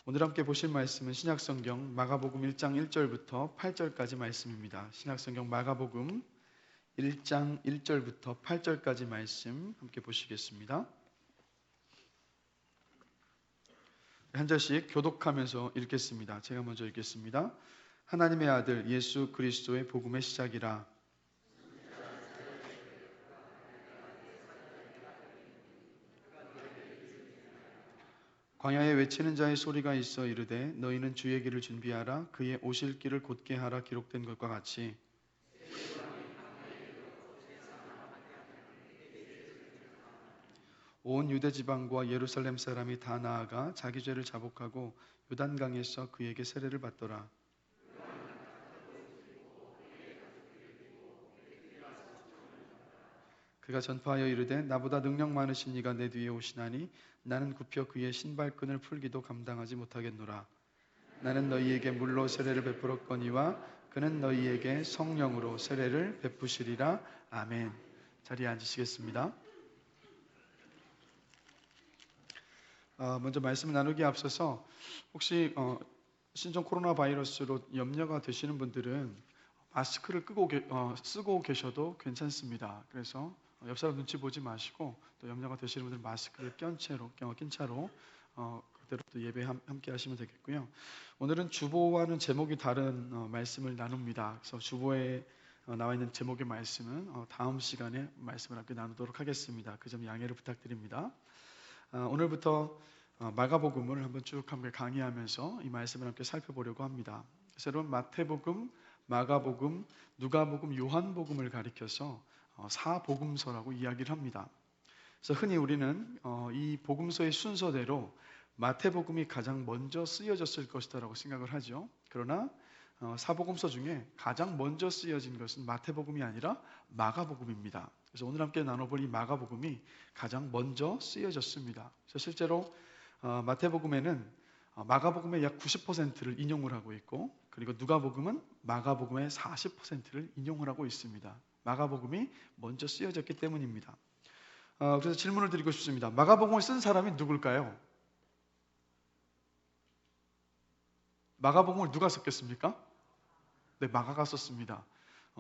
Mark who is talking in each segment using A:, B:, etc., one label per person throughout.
A: 오늘 함께 보실 말씀은 신약성경 마가복음 1장 1절부터 8절까지 말씀입니다. 신약성경 마가복음 1장 1절부터 8절까지 말씀 함께 보시겠습니다. 한 절씩 교독하면서 읽겠습니다. 제가 먼저 읽겠습니다. 하나님의 아들 예수 그리스도의 복음의 시작이라. 광야에 외치는 자의 소리가 있어 이르되 너희는 주의 길을 준비하라 그의 오실 길을 곧게 하라 기록된 것과 같이 온 유대 지방과 예루살렘 사람이 다 나아가 자기 죄를 자복하고 요단강에서 그에게 세례를 받더라. 그가 전파하여 이르되 나보다 능력 많으신 이가 내 뒤에 오시나니 나는 굽혀 그의 신발끈을 풀기도 감당하지 못하겠노라. 나는 너희에게 물로 세례를 베풀었거니와 그는 너희에게 성령으로 세례를 베푸시리라. 아멘. 자리에 앉으시겠습니다. 먼저 말씀 나누기에 앞서서 혹시 신종 코로나 바이러스로 염려가 되시는 분들은 마스크를 쓰고 계셔도 괜찮습니다. 그래서 옆 사람 눈치 보지 마시고 또 염려가 되시는 분들은 마스크를 낀 차로 그대로 또 예배 함께 하시면 되겠고요. 오늘은 주보와는 제목이 다른 말씀을 나눕니다. 그래서 주보에 나와 있는 제목의 말씀은 다음 시간에 말씀을 함께 나누도록 하겠습니다. 그 점 양해를 부탁드립니다. 오늘부터 마가복음을 한번 쭉 함께 강의하면서 이 말씀을 함께 살펴보려고 합니다. 그래서 여러분 마태복음, 마가복음, 누가복음, 요한복음을 가리켜서 사복음서라고 이야기를 합니다. 그래서 흔히 우리는 이 복음서의 순서대로 마태복음이 가장 먼저 쓰여졌을 것이다라고 생각을 하죠. 그러나 사복음서 중에 가장 먼저 쓰여진 것은 마태복음이 아니라 마가복음입니다. 그래서 오늘 함께 나눠볼 이 마가복음이 가장 먼저 쓰여졌습니다. 그래서 실제로 마태복음에는 마가복음의 약 90%를 인용을 하고 있고, 그리고 누가복음은 마가복음의 40%를 인용을 하고 있습니다. 마가복음이 먼저 쓰여졌기 때문입니다. 그래서 질문을 드리고 싶습니다. 마가복음을 쓴 사람이 누굴까요? 마가복음을 누가 썼겠습니까? 네, 마가가 썼습니다.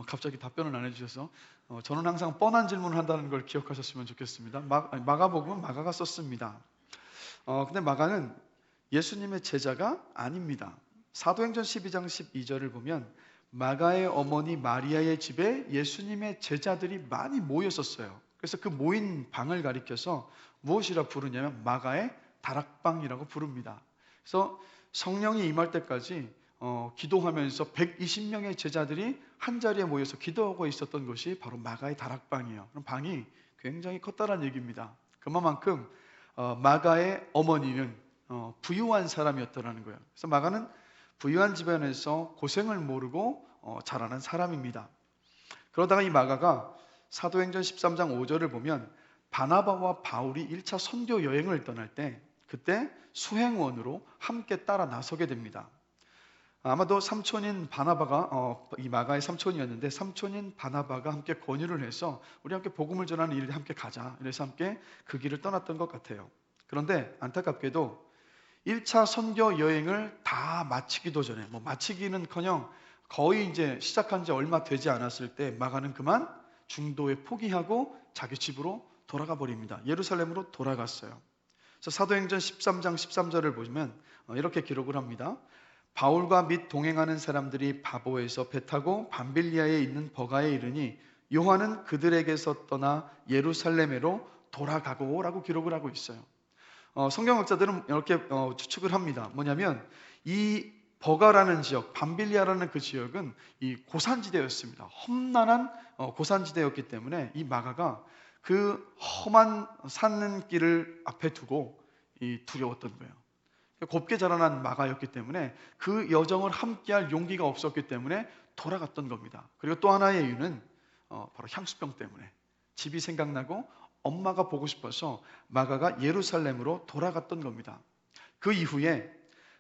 A: 갑자기 답변을 안 해주셔서 저는 항상 뻔한 질문을 한다는 걸 기억하셨으면 좋겠습니다. 마가복음은 마가가 썼습니다. 근데 마가는 예수님의 제자가 아닙니다. 사도행전 12장 12절을 보면 마가의 어머니 마리아의 집에 예수님의 제자들이 많이 모였었어요. 그래서 그 모인 방을 가리켜서 무엇이라 부르냐면 마가의 다락방이라고 부릅니다. 그래서 성령이 임할 때까지 기도하면서 120명의 제자들이 한 자리에 모여서 기도하고 있었던 것이 바로 마가의 다락방이에요. 그럼 방이 굉장히 컸다는 얘기입니다. 그만큼 마가의 어머니는 부유한 사람이었다는 거예요. 그래서 마가는 부유한 집안에서 고생을 모르고 자라는 사람입니다. 그러다가 이 마가가 사도행전 13장 5절을 보면 바나바와 바울이 1차 선교 여행을 떠날 때 그때 수행원으로 함께 따라 나서게 됩니다. 아마도 삼촌인 바나바가 이 마가의 삼촌이었는데 삼촌인 바나바가 함께 권유를 해서 우리 함께 복음을 전하는 일에 함께 가자. 이래서 함께 그 길을 떠났던 것 같아요. 그런데 안타깝게도 1차 선교 여행을 다 마치기도 전에 마치기는커녕 거의 이제 시작한 지 얼마 되지 않았을 때 마가는 그만 중도에 포기하고 자기 집으로 돌아가 버립니다. 예루살렘으로 돌아갔어요. 그래서 사도행전 13장 13절을 보시면 이렇게 기록을 합니다. 바울과 및 동행하는 사람들이 바보에서 배 타고 밤빌리아에 있는 버가에 이르니 요한은 그들에게서 떠나 예루살렘으로 돌아가고 라고 기록을 하고 있어요. 성경학자들은 이렇게 추측을 합니다. 뭐냐면 이 버가라는 지역, 밤빌리아라는 그 지역은 이 고산지대였습니다. 험난한 고산지대였기 때문에 이 마가가 그 험한 산길을 앞에 두고 두려웠던 거예요. 곱게 자라난 마가였기 때문에 그 여정을 함께할 용기가 없었기 때문에 돌아갔던 겁니다. 그리고 또 하나의 이유는 바로 향수병 때문에 집이 생각나고 엄마가 보고 싶어서 마가가 예루살렘으로 돌아갔던 겁니다. 그 이후에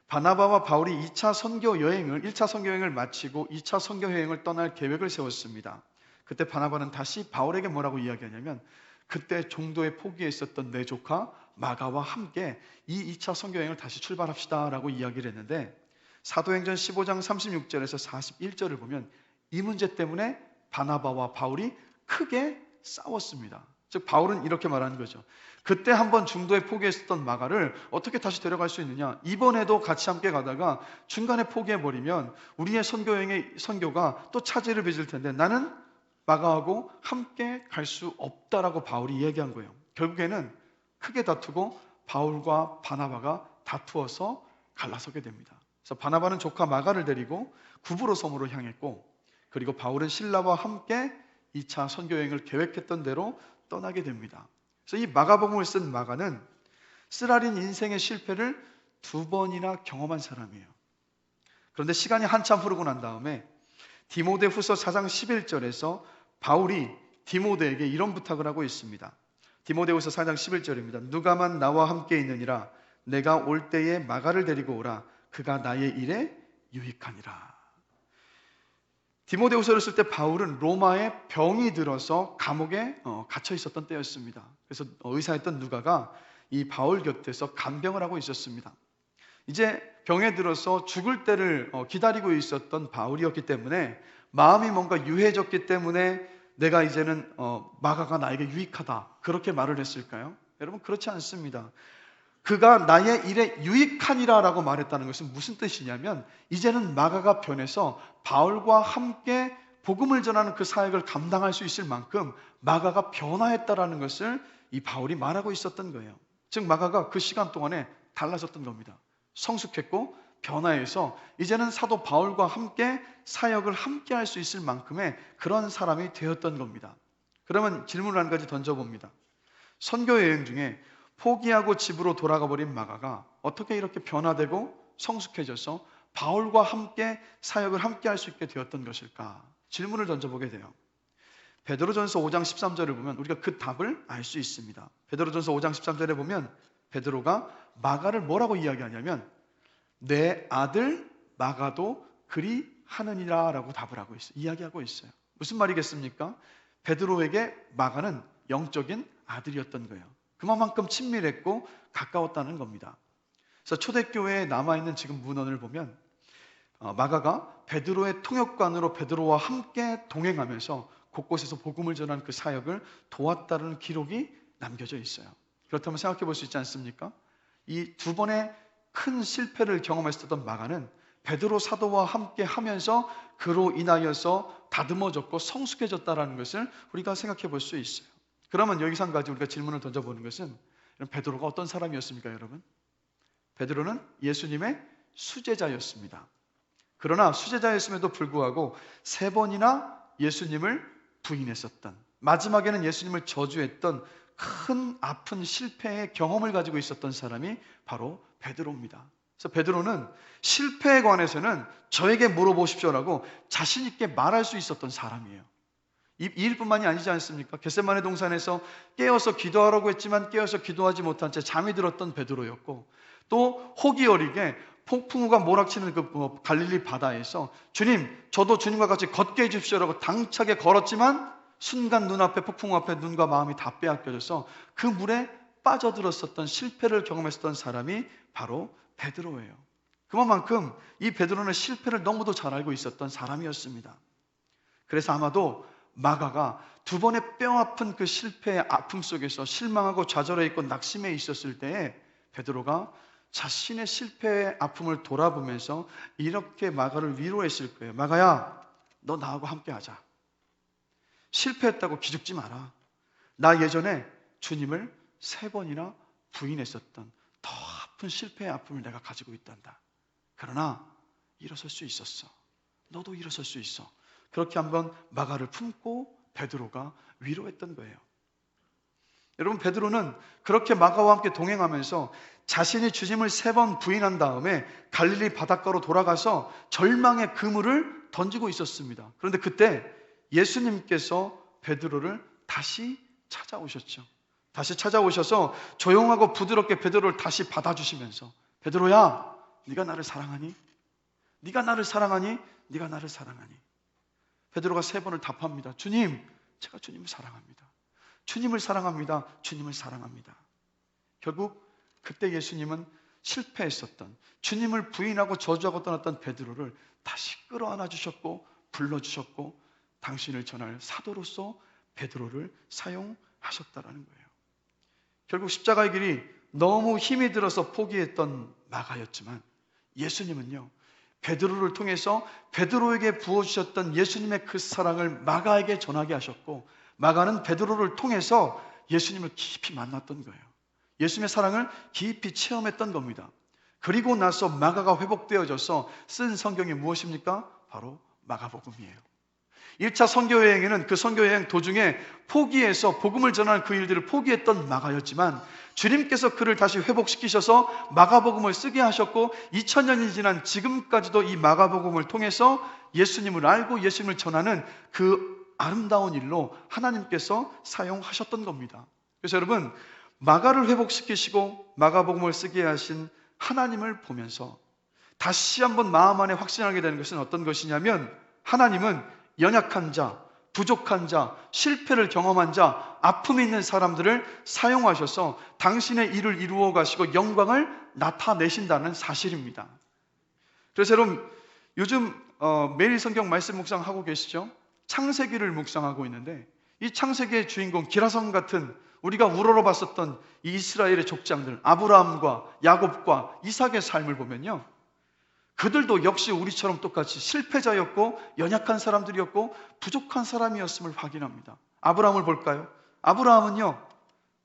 A: 바나바와 바울이 1차 선교 여행을 마치고 2차 선교 여행을 떠날 계획을 세웠습니다. 그때 바나바는 다시 바울에게 뭐라고 이야기하냐면 그때 종도에 포기했었던 내 조카 마가와 함께 이 2차 선교여행을 다시 출발합시다라고 이야기를 했는데, 사도행전 15장 36절에서 41절을 보면 이 문제 때문에 바나바와 바울이 크게 싸웠습니다. 즉 바울은 이렇게 말하는 거죠. 그때 한번 중도에 포기했었던 마가를 어떻게 다시 데려갈 수 있느냐? 이번에도 같이 함께 가다가 중간에 포기해버리면 우리의 선교여행의 선교가 또 차질을 빚을 텐데 나는 마가하고 함께 갈 수 없다라고 바울이 이야기한 거예요. 결국에는 크게 다투고 바울과 바나바가 다투어서 갈라서게 됩니다. 그래서 바나바는 조카 마가를 데리고 구브로 섬으로 향했고, 그리고 바울은 실라와 함께 2차 선교여행을 계획했던 대로 떠나게 됩니다. 그래서 이 마가복음을 쓴 마가는 쓰라린 인생의 실패를 2번이나 경험한 사람이에요. 그런데 시간이 한참 흐르고 난 다음에 디모데후서 4장 11절에서 바울이 디모데에게 이런 부탁을 하고 있습니다. 디모데후서 4장 11절입니다. 누가만 나와 함께 있느니라. 내가 올 때에 마가를 데리고 오라. 그가 나의 일에 유익하니라. 디모데후서를 쓸 때 바울은 로마에 병이 들어서 감옥에 갇혀 있었던 때였습니다. 그래서 의사였던 누가가 이 바울 곁에서 간병을 하고 있었습니다. 이제 병에 들어서 죽을 때를 기다리고 있었던 바울이었기 때문에 마음이 뭔가 유해졌기 때문에 내가 이제는 마가가 나에게 유익하다, 그렇게 말을 했을까요? 여러분, 그렇지 않습니다. 그가 나의 일에 유익하니라 라고 말했다는 것은 무슨 뜻이냐면, 이제는 마가가 변해서 바울과 함께 복음을 전하는 그 사역을 감당할 수 있을 만큼 마가가 변화했다라는 것을 이 바울이 말하고 있었던 거예요. 즉 마가가 그 시간 동안에 달라졌던 겁니다. 성숙했고 변화해서 이제는 사도 바울과 함께 사역을 함께 할 수 있을 만큼의 그런 사람이 되었던 겁니다. 그러면 질문을 한 가지 던져봅니다. 선교 여행 중에 포기하고 집으로 돌아가 버린 마가가 어떻게 이렇게 변화되고 성숙해져서 바울과 함께 사역을 함께 할 수 있게 되었던 것일까? 질문을 던져보게 돼요. 베드로전서 5장 13절을 보면 우리가 그 답을 알 수 있습니다. 베드로전서 5장 13절에 보면 베드로가 마가를 뭐라고 이야기하냐면 내 아들 마가도 그리 하느니라 라고 답을 하고 있어요. 이야기하고 있어요. 무슨 말이겠습니까? 베드로에게 마가는 영적인 아들이었던 거예요. 그만큼 친밀했고 가까웠다는 겁니다. 그래서 초대교회에 남아있는 지금 문헌을 보면 마가가 베드로의 통역관으로 베드로와 함께 동행하면서 곳곳에서 복음을 전하는 그 사역을 도왔다는 기록이 남겨져 있어요. 그렇다면 생각해 볼 수 있지 않습니까? 이 2번의 큰 실패를 경험했었던 마가는 베드로 사도와 함께 하면서 그로 인하여서 다듬어졌고 성숙해졌다는 것을 우리가 생각해 볼 수 있어요. 그러면 여기서 한 가지 우리가 질문을 던져보는 것은, 베드로가 어떤 사람이었습니까, 여러분? 베드로는 예수님의 수제자였습니다. 그러나 수제자였음에도 불구하고 3번이나 예수님을 부인했었던, 마지막에는 예수님을 저주했던 큰 아픈 실패의 경험을 가지고 있었던 사람이 바로 베드로입니다. 그래서 베드로는 실패에 관해서는 저에게 물어보십시오라고 자신 있게 말할 수 있었던 사람이에요. 이 일뿐만이 아니지 않습니까? 겟세마네 동산에서 깨어서 기도하라고 했지만 깨어서 기도하지 못한 채 잠이 들었던 베드로였고, 또 호기 어리게 폭풍우가 몰아치는 그 갈릴리 바다에서 주님, 저도 주님과 같이 걷게 해주십시오라고 당차게 걸었지만 순간 눈앞에 폭풍우 앞에 눈과 마음이 다 빼앗겨져서 그 물에 빠져들었었던 실패를 경험했었던 사람이 바로 베드로예요. 그만큼 이 베드로는 실패를 너무도 잘 알고 있었던 사람이었습니다. 그래서 아마도 마가가 2번의 뼈아픈 그 실패의 아픔 속에서 실망하고 좌절해 있고 낙심해 있었을 때에 베드로가 자신의 실패의 아픔을 돌아보면서 이렇게 마가를 위로했을 거예요. 마가야, 너 나하고 함께 하자. 실패했다고 기죽지 마라. 나 예전에 주님을 3번이나 부인했었던 더 아픈 실패의 아픔을 내가 가지고 있단다. 그러나 일어설 수 있었어. 너도 일어설 수 있어. 그렇게 한번 마가를 품고 베드로가 위로했던 거예요. 여러분, 베드로는 그렇게 마가와 함께 동행하면서 자신이 주님을 3번 부인한 다음에 갈릴리 바닷가로 돌아가서 절망의 그물을 던지고 있었습니다. 그런데 그때 예수님께서 베드로를 다시 찾아오셨죠. 다시 찾아오셔서 조용하고 부드럽게 베드로를 다시 받아주시면서 베드로야, 네가 나를 사랑하니? 네가 나를 사랑하니? 네가 나를 사랑하니? 베드로가 3번을 답합니다. 주님, 제가 주님을 사랑합니다. 주님을 사랑합니다. 주님을 사랑합니다. 결국 그때 예수님은 실패했었던, 주님을 부인하고 저주하고 떠났던 베드로를 다시 끌어안아 주셨고 불러주셨고 당신을 전할 사도로서 베드로를 사용하셨다라는 거예요. 결국 십자가의 길이 너무 힘이 들어서 포기했던 마가였지만 예수님은요, 베드로를 통해서 베드로에게 부어주셨던 예수님의 그 사랑을 마가에게 전하게 하셨고, 마가는 베드로를 통해서 예수님을 깊이 만났던 거예요. 예수님의 사랑을 깊이 체험했던 겁니다. 그리고 나서 마가가 회복되어져서 쓴 성경이 무엇입니까? 바로 마가복음이에요. 1차 선교여행에는 그 선교여행 도중에 포기해서 복음을 전하는 그 일들을 포기했던 마가였지만 주님께서 그를 다시 회복시키셔서 마가복음을 쓰게 하셨고 2000년이 지난 지금까지도 이 마가복음을 통해서 예수님을 알고 예수님을 전하는 그 아름다운 일로 하나님께서 사용하셨던 겁니다. 그래서 여러분, 마가를 회복시키시고 마가복음을 쓰게 하신 하나님을 보면서 다시 한번 마음 안에 확신하게 되는 것은 어떤 것이냐면, 하나님은 연약한 자, 부족한 자, 실패를 경험한 자, 아픔이 있는 사람들을 사용하셔서 당신의 일을 이루어 가시고 영광을 나타내신다는 사실입니다. 그래서 여러분, 요즘 매일 성경 말씀 묵상하고 계시죠? 창세기를 묵상하고 있는데 이 창세기의 주인공 기라성 같은 우리가 우러러봤었던 이 이스라엘의 족장들, 아브라함과 야곱과 이삭의 삶을 보면요, 그들도 역시 우리처럼 똑같이 실패자였고 연약한 사람들이었고 부족한 사람이었음을 확인합니다. 아브라함을 볼까요? 아브라함은요,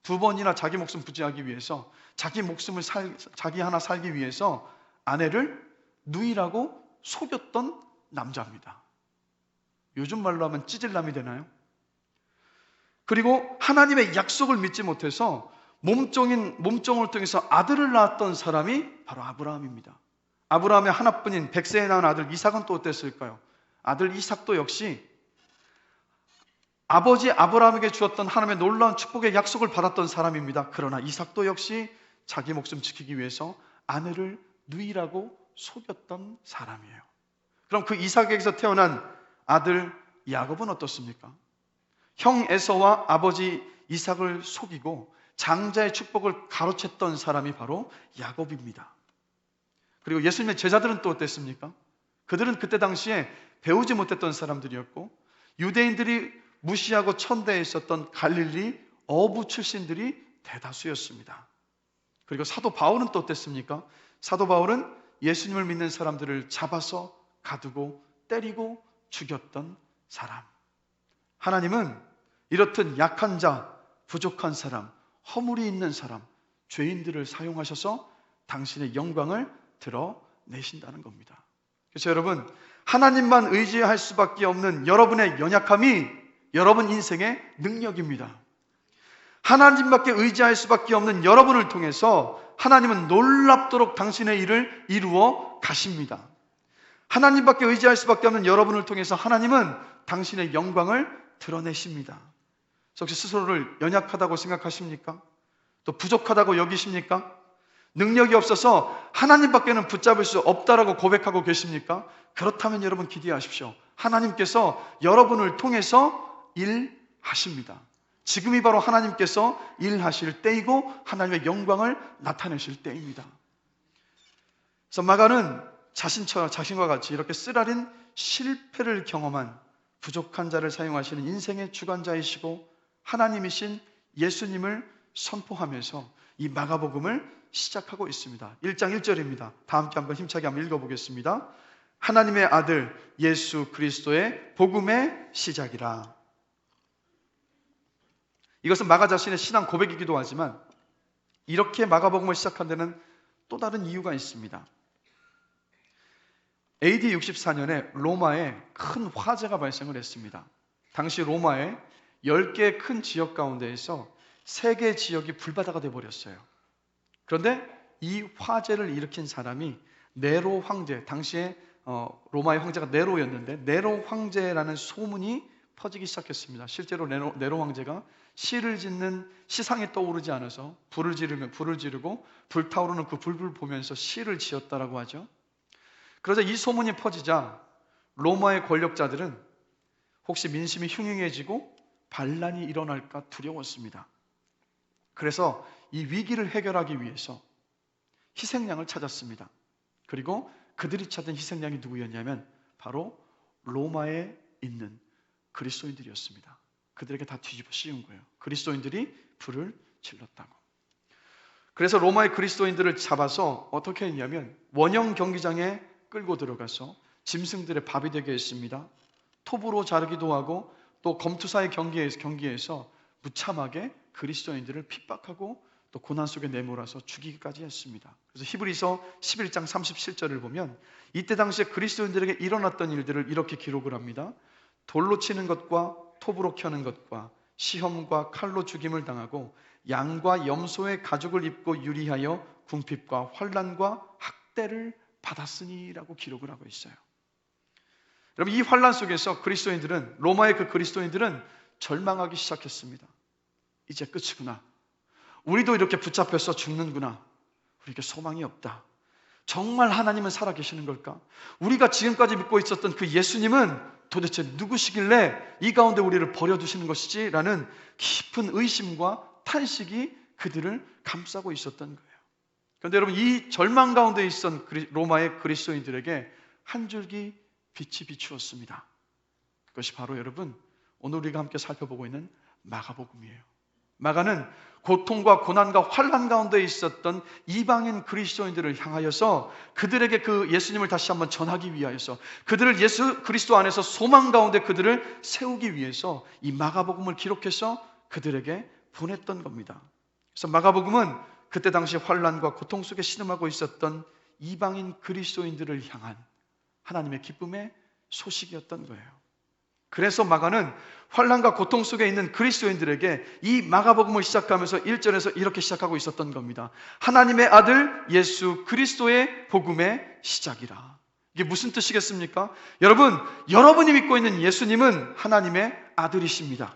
A: 2번이나 자기 목숨 부지하기 위해서, 자기 하나 살기 위해서 아내를 누이라고 속였던 남자입니다. 요즘 말로 하면 찌질남이 되나요? 그리고 하나님의 약속을 믿지 못해서 몸종을 통해서 아들을 낳았던 사람이 바로 아브라함입니다. 아브라함의 하나뿐인 100세에 낳은 아들 이삭은 또 어땠을까요? 아들 이삭도 역시 아버지 아브라함에게 주었던 하나님의 놀라운 축복의 약속을 받았던 사람입니다. 그러나 이삭도 역시 자기 목숨 지키기 위해서 아내를 누이라고 속였던 사람이에요. 그럼 그 이삭에게서 태어난 아들 야곱은 어떻습니까? 형 에서와 아버지 이삭을 속이고 장자의 축복을 가로챘던 사람이 바로 야곱입니다. 그리고 예수님의 제자들은 또 어땠습니까? 그들은 그때 당시에 배우지 못했던 사람들이었고 유대인들이 무시하고 천대에 있었던 갈릴리 어부 출신들이 대다수였습니다. 그리고 사도 바울은 또 어땠습니까? 사도 바울은 예수님을 믿는 사람들을 잡아서 가두고 때리고 죽였던 사람. 하나님은 이렇듯 약한 자, 부족한 사람, 허물이 있는 사람, 죄인들을 사용하셔서 당신의 영광을 드러내신다는 겁니다. 그래서 여러분, 하나님만 의지할 수밖에 없는 여러분의 연약함이 여러분 인생의 능력입니다. 하나님밖에 의지할 수밖에 없는 여러분을 통해서 하나님은 놀랍도록 당신의 일을 이루어 가십니다. 하나님밖에 의지할 수밖에 없는 여러분을 통해서 하나님은 당신의 영광을 드러내십니다. 혹시 스스로를 연약하다고 생각하십니까? 또 부족하다고 여기십니까? 능력이 없어서 하나님밖에는 붙잡을 수 없다라고 고백하고 계십니까? 그렇다면 여러분 기대하십시오. 하나님께서 여러분을 통해서 일하십니다. 지금이 바로 하나님께서 일하실 때이고 하나님의 영광을 나타내실 때입니다. 그래서 마가는 자신과 같이 이렇게 쓰라린 실패를 경험한 부족한 자를 사용하시는 인생의 주관자이시고 하나님이신 예수님을 선포하면서 이 마가복음을 시작하고 있습니다. 1장 1절입니다. 다 함께 한번 힘차게 한번 읽어보겠습니다. 하나님의 아들 예수 그리스도의 복음의 시작이라. 이것은 마가 자신의 신앙 고백이기도 하지만 이렇게 마가복음을 시작한 데는 또 다른 이유가 있습니다. AD 64년에 로마에 큰 화재가 발생을 했습니다. 당시 로마의 10개의 큰 지역 가운데에서 3개 지역이 불바다가 되어버렸어요. 그런데 이 화재를 일으킨 사람이 네로 황제, 당시에 로마의 황제가 네로였는데 네로 황제라는 소문이 퍼지기 시작했습니다. 실제로 네로 황제가 시를 짓는 시상에 떠오르지 않아서 불을 지르고 불타오르는 그 불을 보면서 시를 지었다라고 하죠. 그러자 이 소문이 퍼지자 로마의 권력자들은 혹시 민심이 흉흉해지고 반란이 일어날까 두려웠습니다. 그래서 이 위기를 해결하기 위해서 희생양을 찾았습니다. 그리고 그들이 찾은 희생양이 누구였냐면 바로 로마에 있는 그리스도인들이었습니다. 그들에게 다 뒤집어 씌운 거예요. 그리스도인들이 불을 질렀다고. 그래서 로마의 그리스도인들을 잡아서 어떻게 했냐면 원형 경기장에 끌고 들어가서 짐승들의 밥이 되게 했습니다. 톱으로 자르기도 하고 또 검투사의 경기에서 무참하게 그리스도인들을 핍박하고 또 고난 속에 내몰아서 죽이기까지 했습니다. 그래서 히브리서 11장 37절을 보면 이때 당시에 그리스도인들에게 일어났던 일들을 이렇게 기록을 합니다. 돌로 치는 것과 톱으로 켜는 것과 시험과 칼로 죽임을 당하고 양과 염소의 가죽을 입고 유리하여 궁핍과 환난과 학대를 받았으니라고 기록을 하고 있어요. 여러분, 이 환난 속에서 그리스도인들은, 로마의 그 그리스도인들은 절망하기 시작했습니다. 이제 끝이구나. 우리도 이렇게 붙잡혀서 죽는구나. 우리에게 소망이 없다. 정말 하나님은 살아계시는 걸까? 우리가 지금까지 믿고 있었던 그 예수님은 도대체 누구시길래 이 가운데 우리를 버려두시는 것이지? 라는 깊은 의심과 탄식이 그들을 감싸고 있었던 거예요. 그런데 여러분, 이 절망 가운데 있었던 로마의 그리스도인들에게 한 줄기 빛이 비추었습니다. 그것이 바로 여러분, 오늘 우리가 함께 살펴보고 있는 마가복음이에요. 마가는 고통과 고난과 환난 가운데 있었던 이방인 그리스도인들을 향하여서 그들에게 그 예수님을 다시 한번 전하기 위하여서, 그들을 예수 그리스도 안에서 소망 가운데 그들을 세우기 위해서 이 마가복음을 기록해서 그들에게 보냈던 겁니다. 그래서 마가복음은 그때 당시 환난과 고통 속에 신음하고 있었던 이방인 그리스도인들을 향한 하나님의 기쁨의 소식이었던 거예요. 그래서 마가는 환난과 고통 속에 있는 그리스도인들에게 이 마가복음을 시작하면서 1절에서 이렇게 시작하고 있었던 겁니다. 하나님의 아들 예수 그리스도의 복음의 시작이라. 이게 무슨 뜻이겠습니까? 여러분, 여러분이 믿고 있는 예수님은 하나님의 아들이십니다.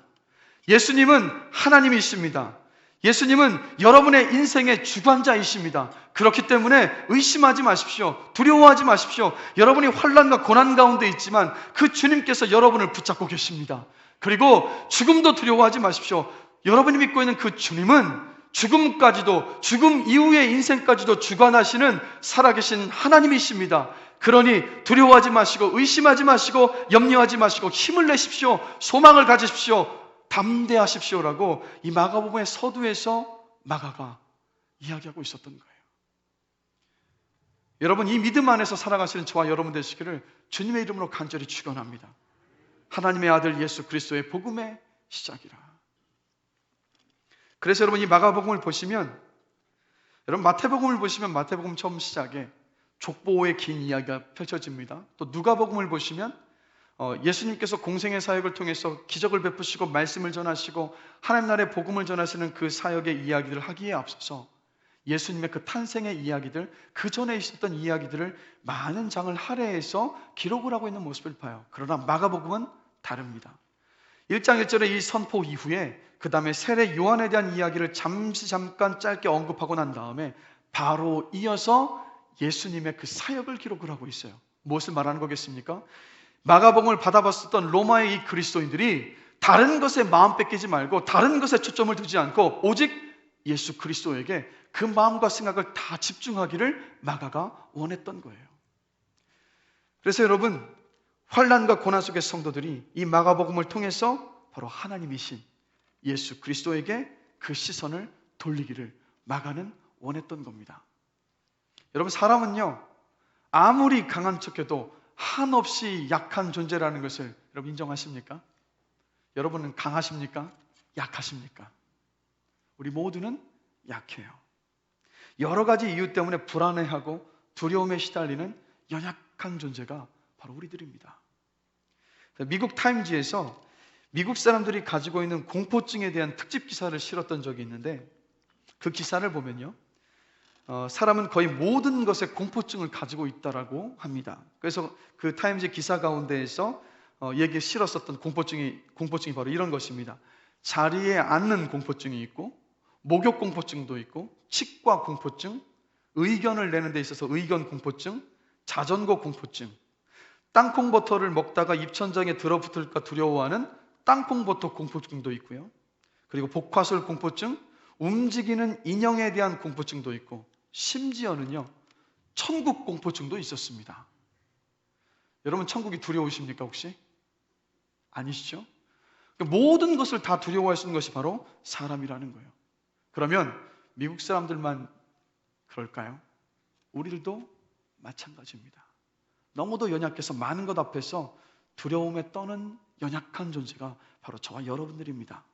A: 예수님은 하나님이십니다. 예수님은 여러분의 인생의 주관자이십니다. 그렇기 때문에 의심하지 마십시오. 두려워하지 마십시오. 여러분이 환난과 고난 가운데 있지만 그 주님께서 여러분을 붙잡고 계십니다. 그리고 죽음도 두려워하지 마십시오. 여러분이 믿고 있는 그 주님은 죽음까지도, 죽음 이후의 인생까지도 주관하시는 살아계신 하나님이십니다. 그러니 두려워하지 마시고 의심하지 마시고 염려하지 마시고 힘을 내십시오. 소망을 가지십시오. 담대하십시오라고 이 마가복음의 서두에서 마가가 이야기하고 있었던 거예요. 여러분, 이 믿음 안에서 살아가시는 저와 여러분 되시기를 주님의 이름으로 간절히 축원합니다. 하나님의 아들 예수 그리스도의 복음의 시작이라. 그래서 여러분, 이 마가복음을 보시면, 여러분 마태복음을 보시면 마태복음 처음 시작에 족보의 긴 이야기가 펼쳐집니다. 또 누가복음을 보시면 예수님께서 공생의 사역을 통해서 기적을 베푸시고 말씀을 전하시고 하나님 나라의 복음을 전하시는 그 사역의 이야기들을 하기에 앞서서 예수님의 그 탄생의 이야기들, 그 전에 있었던 이야기들을 많은 장을 할애해서 기록을 하고 있는 모습을 봐요. 그러나 마가복음은 다릅니다. 1장 1절의 이 선포 이후에 그 다음에 세례 요한에 대한 이야기를 잠깐 짧게 언급하고 난 다음에 바로 이어서 예수님의 그 사역을 기록을 하고 있어요. 무엇을 말하는 거겠습니까? 마가복음을 받아봤었던 로마의 이 그리스도인들이 다른 것에 마음 뺏기지 말고 다른 것에 초점을 두지 않고 오직 예수 그리스도에게 그 마음과 생각을 다 집중하기를 마가가 원했던 거예요. 그래서 여러분, 환난과 고난 속의 성도들이 이 마가복음을 통해서 바로 하나님이신 예수 그리스도에게 그 시선을 돌리기를 마가는 원했던 겁니다. 여러분, 사람은요 아무리 강한 척해도 한없이 약한 존재라는 것을 여러분 인정하십니까? 여러분은 강하십니까? 약하십니까? 우리 모두는 약해요. 여러 가지 이유 때문에 불안해하고 두려움에 시달리는 연약한 존재가 바로 우리들입니다. 미국 타임지에서 미국 사람들이 가지고 있는 공포증에 대한 특집 기사를 실었던 적이 있는데, 그 기사를 보면요 사람은 거의 모든 것에 공포증을 가지고 있다라고 합니다. 그래서 그 타임즈 기사 가운데에서 얘기 실었었던 공포증이 바로 이런 것입니다. 자리에 앉는 공포증이 있고, 목욕 공포증도 있고, 치과 공포증, 의견을 내는 데 있어서 의견 공포증, 자전거 공포증, 땅콩버터를 먹다가 입천장에 들어붙을까 두려워하는 땅콩버터 공포증도 있고요. 그리고 복화술 공포증, 움직이는 인형에 대한 공포증도 있고 심지어는요 천국 공포증도 있었습니다. 여러분 천국이 두려우십니까 혹시? 아니시죠? 모든 것을 다 두려워할 수 있는 것이 바로 사람이라는 거예요. 그러면 미국 사람들만 그럴까요? 우리들도 마찬가지입니다. 너무도 연약해서 많은 것 앞에서 두려움에 떠는 연약한 존재가 바로 저와 여러분들입니다.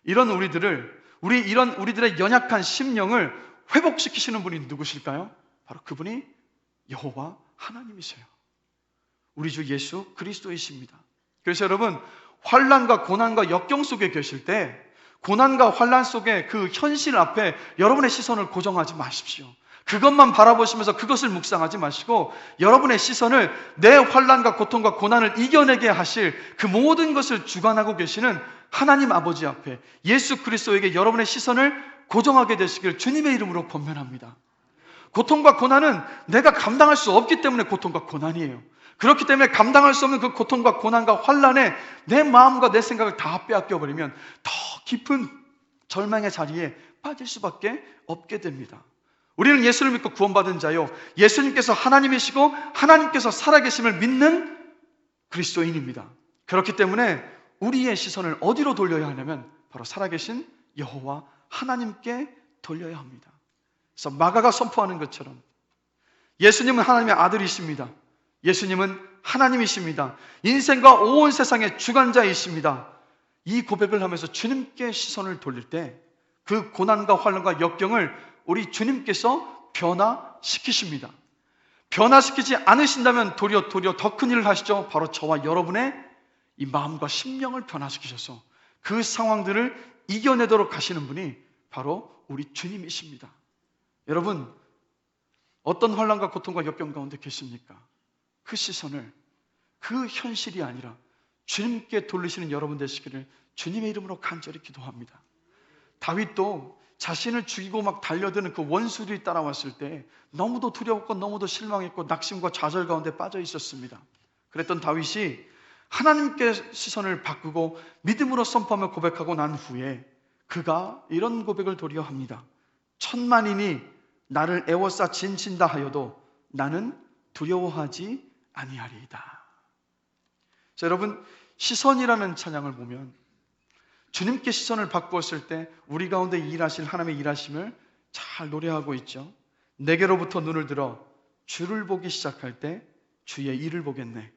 A: 이런 우리들의 연약한 심령을 회복시키시는 분이 누구실까요? 바로 그분이 여호와 하나님이세요. 우리 주 예수 그리스도이십니다. 그래서 여러분, 환난과 고난과 역경 속에 계실 때 고난과 환난 속에 그 현실 앞에 여러분의 시선을 고정하지 마십시오. 그것만 바라보시면서 그것을 묵상하지 마시고 여러분의 시선을 내 환난과 고통과 고난을 이겨내게 하실 그 모든 것을 주관하고 계시는 하나님 아버지 앞에 예수 그리스도에게 여러분의 시선을 고정하게 되시길 주님의 이름으로 권면합니다. 고통과 고난은 내가 감당할 수 없기 때문에 고통과 고난이에요. 그렇기 때문에 감당할 수 없는 그 고통과 고난과 환난에 내 마음과 내 생각을 다 빼앗겨버리면 더 깊은 절망의 자리에 빠질 수밖에 없게 됩니다. 우리는 예수를 믿고 구원받은 자요, 예수님께서 하나님이시고 하나님께서 살아계심을 믿는 그리스도인입니다. 그렇기 때문에 우리의 시선을 어디로 돌려야 하냐면 바로 살아계신 여호와 하나님께 돌려야 합니다. 그래서 마가가 선포하는 것처럼 예수님은 하나님의 아들이십니다. 예수님은 하나님이십니다. 인생과 온 세상의 주관자이십니다. 이 고백을 하면서 주님께 시선을 돌릴 때 그 고난과 환난과 역경을 우리 주님께서 변화시키십니다. 변화시키지 않으신다면 도리어 더 큰 일을 하시죠. 바로 저와 여러분의 이 마음과 심령을 변화시키셔서 그 상황들을 이겨내도록 하시는 분이 바로 우리 주님이십니다. 여러분, 어떤 환난과 고통과 역경 가운데 계십니까? 그 시선을 그 현실이 아니라 주님께 돌리시는 여러분 되시기를 주님의 이름으로 간절히 기도합니다. 다윗도 자신을 죽이고 막 달려드는 그 원수들이 따라왔을 때 너무도 두려웠고 너무도 실망했고 낙심과 좌절 가운데 빠져 있었습니다. 그랬던 다윗이 하나님께 시선을 바꾸고 믿음으로 선포하며 고백하고 난 후에 그가 이런 고백을 도리어 합니다. 천만인이 나를 애워싸 진친다 하여도 나는 두려워하지 아니하리이다. 자, 여러분, 시선이라는 찬양을 보면 주님께 시선을 바꾸었을 때 우리 가운데 일하실 하나님의 일하심을 잘 노래하고 있죠. 내게로부터 눈을 들어 주를 보기 시작할 때 주의 일을 보겠네.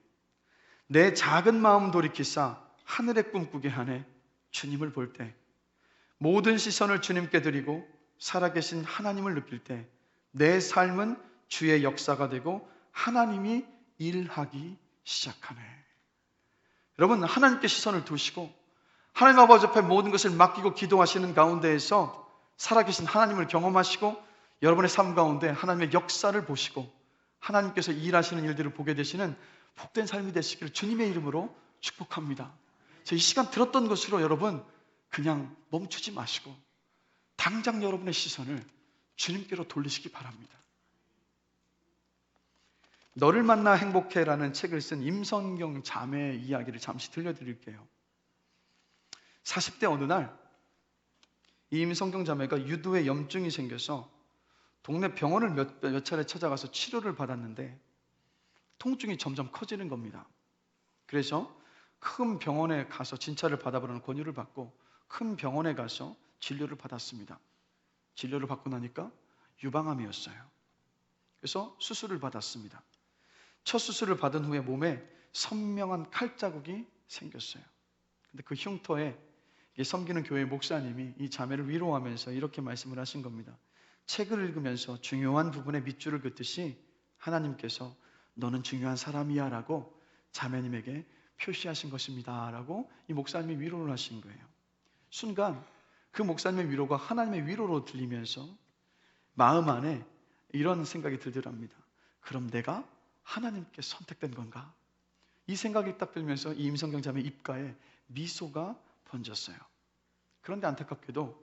A: 내 작은 마음 돌이키사 하늘에 꿈꾸게 하네. 주님을 볼 때 모든 시선을 주님께 드리고 살아계신 하나님을 느낄 때 내 삶은 주의 역사가 되고 하나님이 일하기 시작하네. 여러분, 하나님께 시선을 두시고 하나님 아버지 앞에 모든 것을 맡기고 기도하시는 가운데에서 살아계신 하나님을 경험하시고 여러분의 삶 가운데 하나님의 역사를 보시고 하나님께서 일하시는 일들을 보게 되시는 복된 삶이 되시기를 주님의 이름으로 축복합니다. 이 시간 들었던 것으로 여러분 그냥 멈추지 마시고 당장 여러분의 시선을 주님께로 돌리시기 바랍니다. 너를 만나 행복해라는 책을 쓴 임성경 자매의 이야기를 잠시 들려드릴게요. 40대 어느 날 이 임성경 자매가 유두에 염증이 생겨서 동네 병원을 몇 차례 찾아가서 치료를 받았는데 통증이 점점 커지는 겁니다. 그래서 큰 병원에 가서 진찰을 받아보라는 권유를 받고 큰 병원에 가서 진료를 받았습니다. 진료를 받고 나니까 유방암이었어요. 그래서 수술을 받았습니다. 첫 수술을 받은 후에 몸에 선명한 칼자국이 생겼어요. 근데 그 흉터에 섬기는 교회 목사님이 이 자매를 위로하면서 이렇게 말씀을 하신 겁니다. 책을 읽으면서 중요한 부분에 밑줄을 긋듯이 하나님께서 너는 중요한 사람이야 라고 자매님에게 표시하신 것입니다 라고 이 목사님이 위로를 하신 거예요. 순간 그 목사님의 위로가 하나님의 위로로 들리면서 마음 안에 이런 생각이 들더랍니다. 그럼 내가 하나님께 선택된 건가? 이 생각이 딱 들면서 이 임성경 자매 입가에 미소가 번졌어요. 그런데 안타깝게도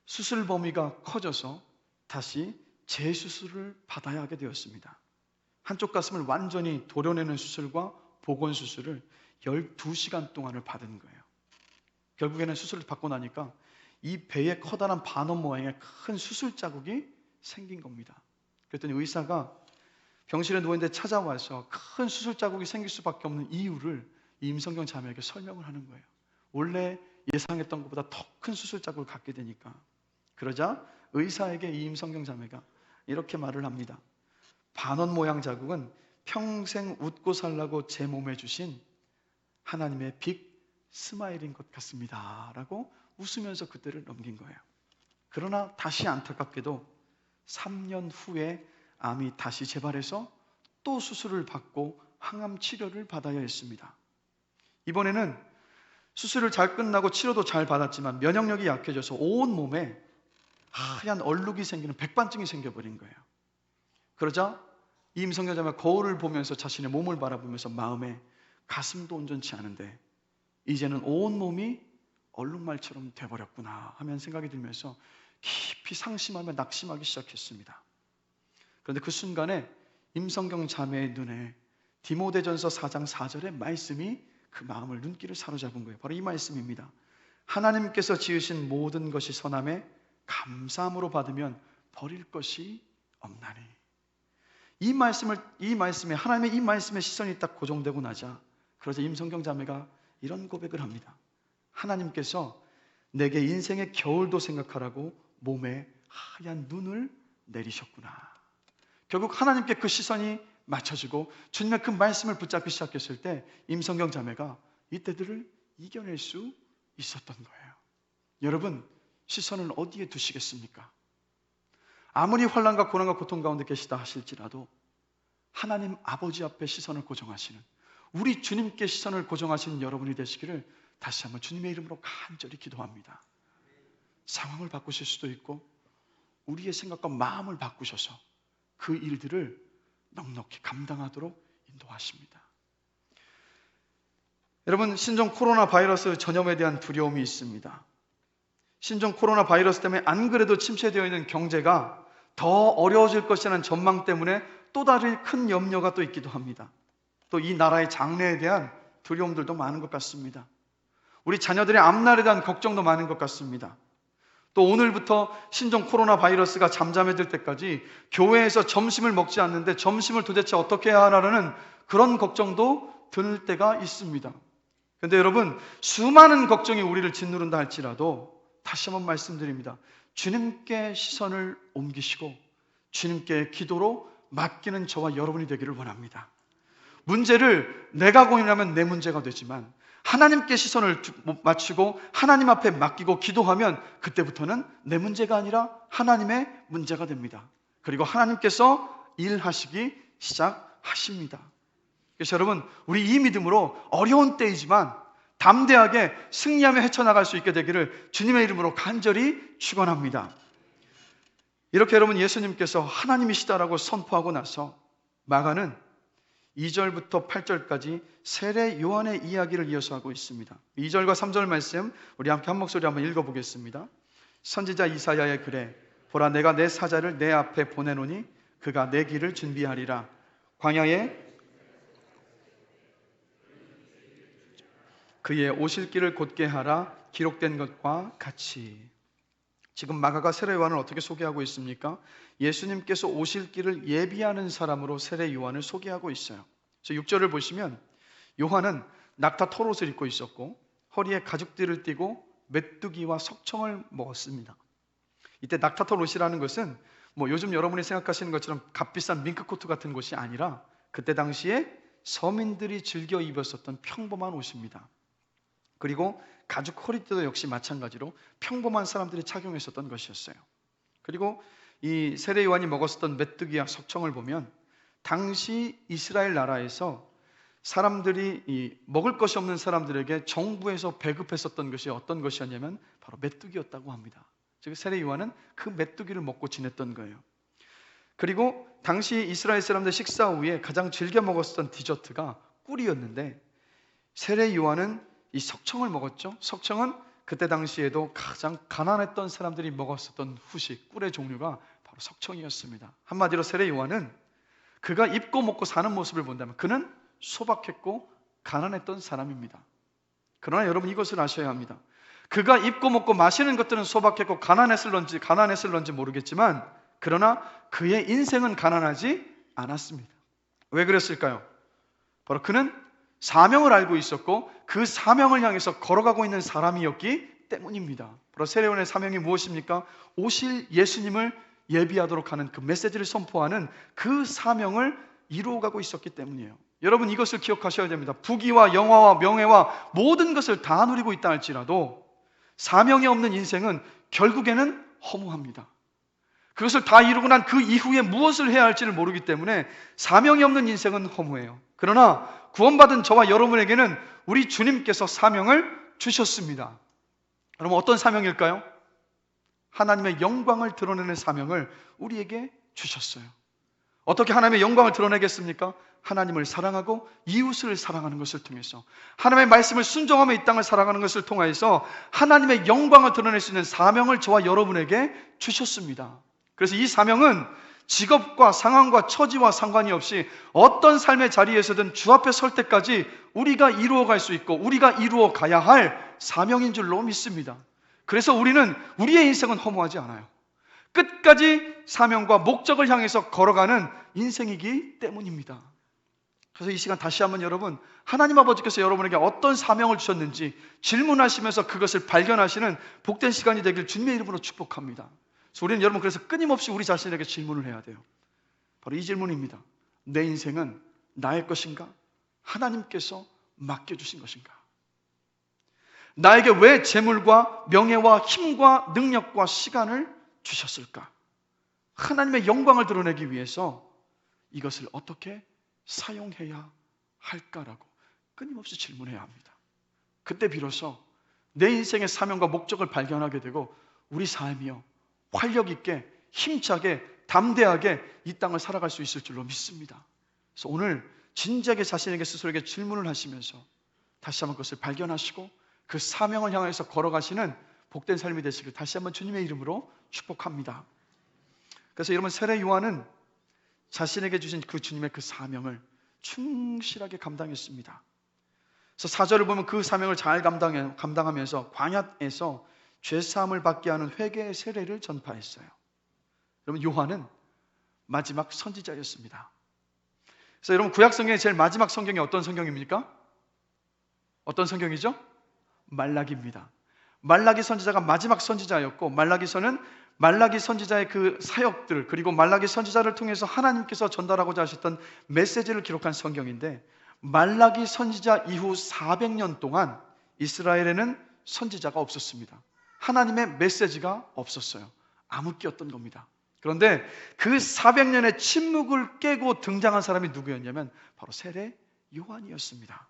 A: 수술 범위가 커져서 다시 재수술을 받아야 하게 되었습니다. 한쪽 가슴을 완전히 도려내는 수술과 복원 수술을 12시간 동안을 받은 거예요. 결국에는 수술을 받고 나니까 이 배에 커다란 반원 모양의 큰 수술 자국이 생긴 겁니다. 그랬더니 의사가 병실에 누워있는데 찾아와서 큰 수술 자국이 생길 수밖에 없는 이유를 이 임성경 자매에게 설명을 하는 거예요. 원래 예상했던 것보다 더 큰 수술 자국을 갖게 되니까. 그러자 의사에게 이 임성경 자매가 이렇게 말을 합니다. 반원 모양 자국은 평생 웃고 살라고 제 몸에 주신 하나님의 빅 스마일인 것 같습니다 라고 웃으면서 그때를 넘긴 거예요. 그러나 다시 안타깝게도 3년 후에 암이 다시 재발해서 또 수술을 받고 항암 치료를 받아야 했습니다. 이번에는 수술을 잘 끝나고 치료도 잘 받았지만 면역력이 약해져서 온 몸에 하얀 얼룩이 생기는 백반증이 생겨버린 거예요. 그러자 이 임성경 자매가 거울을 보면서 자신의 몸을 바라보면서 마음에 가슴도 온전치 않은데 이제는 온 몸이 얼룩말처럼 돼버렸구나 하면 생각이 들면서 깊이 상심하며 낙심하기 시작했습니다. 그런데 그 순간에 임성경 자매의 눈에 디모데전서 4장 4절의 말씀이 그 마음을 눈길을 사로잡은 거예요. 바로 이 말씀입니다. 하나님께서 지으신 모든 것이 선함에 감사함으로 받으면 버릴 것이 없나니. 이 말씀에 하나님의 이 말씀에 시선이 딱 고정되고 나자 그러자 임성경 자매가 이런 고백을 합니다. 하나님께서 내게 인생의 겨울도 생각하라고 몸에 하얀 눈을 내리셨구나. 결국 하나님께 그 시선이 맞춰지고 주님의 그 말씀을 붙잡기 시작했을 때 임성경 자매가 이때들을 이겨낼 수 있었던 거예요. 여러분, 시선을 어디에 두시겠습니까? 아무리 환난과 고난과 고통 가운데 계시다 하실지라도 하나님 아버지 앞에 시선을 고정하시는, 우리 주님께 시선을 고정하시는 여러분이 되시기를 다시 한번 주님의 이름으로 간절히 기도합니다. 상황을 바꾸실 수도 있고 우리의 생각과 마음을 바꾸셔서 그 일들을 넉넉히 감당하도록 인도하십니다. 여러분, 신종 코로나 바이러스 전염에 대한 두려움이 있습니다. 신종 코로나 바이러스 때문에 안 그래도 침체되어 있는 경제가 더 어려워질 것이라는 전망 때문에 또 다른 큰 염려가 또 있기도 합니다. 또 이 나라의 장래에 대한 두려움들도 많은 것 같습니다. 우리 자녀들의 앞날에 대한 걱정도 많은 것 같습니다. 또 오늘부터 신종 코로나 바이러스가 잠잠해질 때까지 교회에서 점심을 먹지 않는데 점심을 도대체 어떻게 해야 하나라는 그런 걱정도 들 때가 있습니다. 그런데 여러분, 수많은 걱정이 우리를 짓누른다 할지라도 다시 한번 말씀드립니다. 주님께 시선을 옮기시고 주님께 기도로 맡기는 저와 여러분이 되기를 원합니다. 문제를 내가 고민하면 내 문제가 되지만 하나님께 시선을 맞추고 하나님 앞에 맡기고 기도하면 그때부터는 내 문제가 아니라 하나님의 문제가 됩니다. 그리고 하나님께서 일하시기 시작하십니다. 그래서 여러분, 우리 이 믿음으로 어려운 때이지만 담대하게 승리하며 헤쳐나갈 수 있게 되기를 주님의 이름으로 간절히 축원합니다. 이렇게 여러분, 예수님께서 하나님이시다라고 선포하고 나서 마가는 2절부터 8절까지 세례 요한의 이야기를 이어서 하고 있습니다. 2절과 3절 말씀 우리 함께 한 목소리 한번 읽어보겠습니다. 선지자 이사야의 글에 보라, 내가 내 사자를 내 앞에 보내노니 그가 내 길을 준비하리라. 광야에 그의 오실 길을 곧게 하라. 기록된 것과 같이. 지금 마가가 세례 요한을 어떻게 소개하고 있습니까? 예수님께서 오실 길을 예비하는 사람으로 세례 요한을 소개하고 있어요. 6절을 보시면 요한은 낙타 털옷을 입고 있었고 허리에 가죽띠를 띠고 메뚜기와 석청을 먹었습니다. 이때 낙타 털옷이라는 것은 요즘 여러분이 생각하시는 것처럼 값비싼 밍크코트 같은 것이 아니라 그때 당시에 서민들이 즐겨 입었었던 평범한 옷입니다. 그리고 가죽 허리띠도 역시 마찬가지로 평범한 사람들이 착용했었던 것이었어요. 그리고 이 세례 요한이 먹었었던 메뚜기와 석청을 보면 당시 이스라엘 나라에서 사람들이 먹을 것이 없는 사람들에게 정부에서 배급했었던 것이 어떤 것이었냐면 바로 메뚜기였다고 합니다. 즉 세례 요한은 그 메뚜기를 먹고 지냈던 거예요. 그리고 당시 이스라엘 사람들 식사 후에 가장 즐겨 먹었던 디저트가 꿀이었는데 세례 요한은 이 석청을 먹었죠. 석청은 그때 당시에도 가장 가난했던 사람들이 먹었었던 후식, 꿀의 종류가 바로 석청이었습니다. 한마디로 세례 요한은 그가 입고 먹고 사는 모습을 본다면 그는 소박했고 가난했던 사람입니다. 그러나 여러분, 이것을 아셔야 합니다. 그가 입고 먹고 마시는 것들은 소박했고 가난했을런지 모르겠지만 그러나 그의 인생은 가난하지 않았습니다. 왜 그랬을까요? 바로 그는 사명을 알고 있었고 그 사명을 향해서 걸어가고 있는 사람이었기 때문입니다. 바로 세례요한의 사명이 무엇입니까? 오실 예수님을 예비하도록 하는 그 메시지를 선포하는 그 사명을 이루어가고 있었기 때문이에요. 여러분, 이것을 기억하셔야 됩니다. 부귀와 영화와 명예와 모든 것을 다 누리고 있다 할지라도 사명이 없는 인생은 결국에는 허무합니다. 그것을 다 이루고 난 그 이후에 무엇을 해야 할지를 모르기 때문에 사명이 없는 인생은 허무해요. 그러나 구원받은 저와 여러분에게는 우리 주님께서 사명을 주셨습니다. 여러분, 어떤 사명일까요? 하나님의 영광을 드러내는 사명을 우리에게 주셨어요. 어떻게 하나님의 영광을 드러내겠습니까? 하나님을 사랑하고 이웃을 사랑하는 것을 통해서, 하나님의 말씀을 순종하며 이 땅을 살아가는 것을 통하여서 하나님의 영광을 드러낼 수 있는 사명을 저와 여러분에게 주셨습니다. 그래서 이 사명은 직업과 상황과 처지와 상관이 없이 어떤 삶의 자리에서든 주 앞에 설 때까지 우리가 이루어갈 수 있고 우리가 이루어 가야 할 사명인 줄로 믿습니다. 그래서 우리는 우리의 인생은 허무하지 않아요. 끝까지 사명과 목적을 향해서 걸어가는 인생이기 때문입니다. 그래서 이 시간 다시 한번 여러분, 하나님 아버지께서 여러분에게 어떤 사명을 주셨는지 질문하시면서 그것을 발견하시는 복된 시간이 되길 주님의 이름으로 축복합니다. 그래서 우리는 여러분, 그래서 끊임없이 우리 자신에게 질문을 해야 돼요. 바로 이 질문입니다. 내 인생은 나의 것인가? 하나님께서 맡겨주신 것인가? 나에게 왜 재물과 명예와 힘과 능력과 시간을 주셨을까? 하나님의 영광을 드러내기 위해서 이것을 어떻게 사용해야 할까라고 끊임없이 질문해야 합니다. 그때 비로소 내 인생의 사명과 목적을 발견하게 되고 우리 삶이요, 활력 있게, 힘차게, 담대하게 이 땅을 살아갈 수 있을 줄로 믿습니다. 그래서 오늘 진지하게 자신에게 스스로에게 질문을 하시면서 다시 한번 그것을 발견하시고 그 사명을 향해서 걸어가시는 복된 삶이 되시길 다시 한번 주님의 이름으로 축복합니다. 그래서 여러분, 세례 요한은 자신에게 주신 그 주님의 그 사명을 충실하게 감당했습니다. 그래서 4절을 보면 그 사명을 잘 감당하면서 광야에서 죄사함을 받게 하는 회개의 세례를 전파했어요. 여러분, 요한은 마지막 선지자였습니다. 그래서 여러분, 구약 성경의 제일 마지막 성경이 어떤 성경입니까? 어떤 성경이죠? 말라기입니다. 말라기 선지자가 마지막 선지자였고, 말라기서는 말라기 선지자의 그 사역들, 그리고 말라기 선지자를 통해서 하나님께서 전달하고자 하셨던 메시지를 기록한 성경인데, 말라기 선지자 이후 400년 동안 이스라엘에는 선지자가 없었습니다. 하나님의 메시지가 없었어요. 암흑기였던 겁니다. 그런데 그 400년의 침묵을 깨고 등장한 사람이 누구였냐면 바로 세례 요한이었습니다.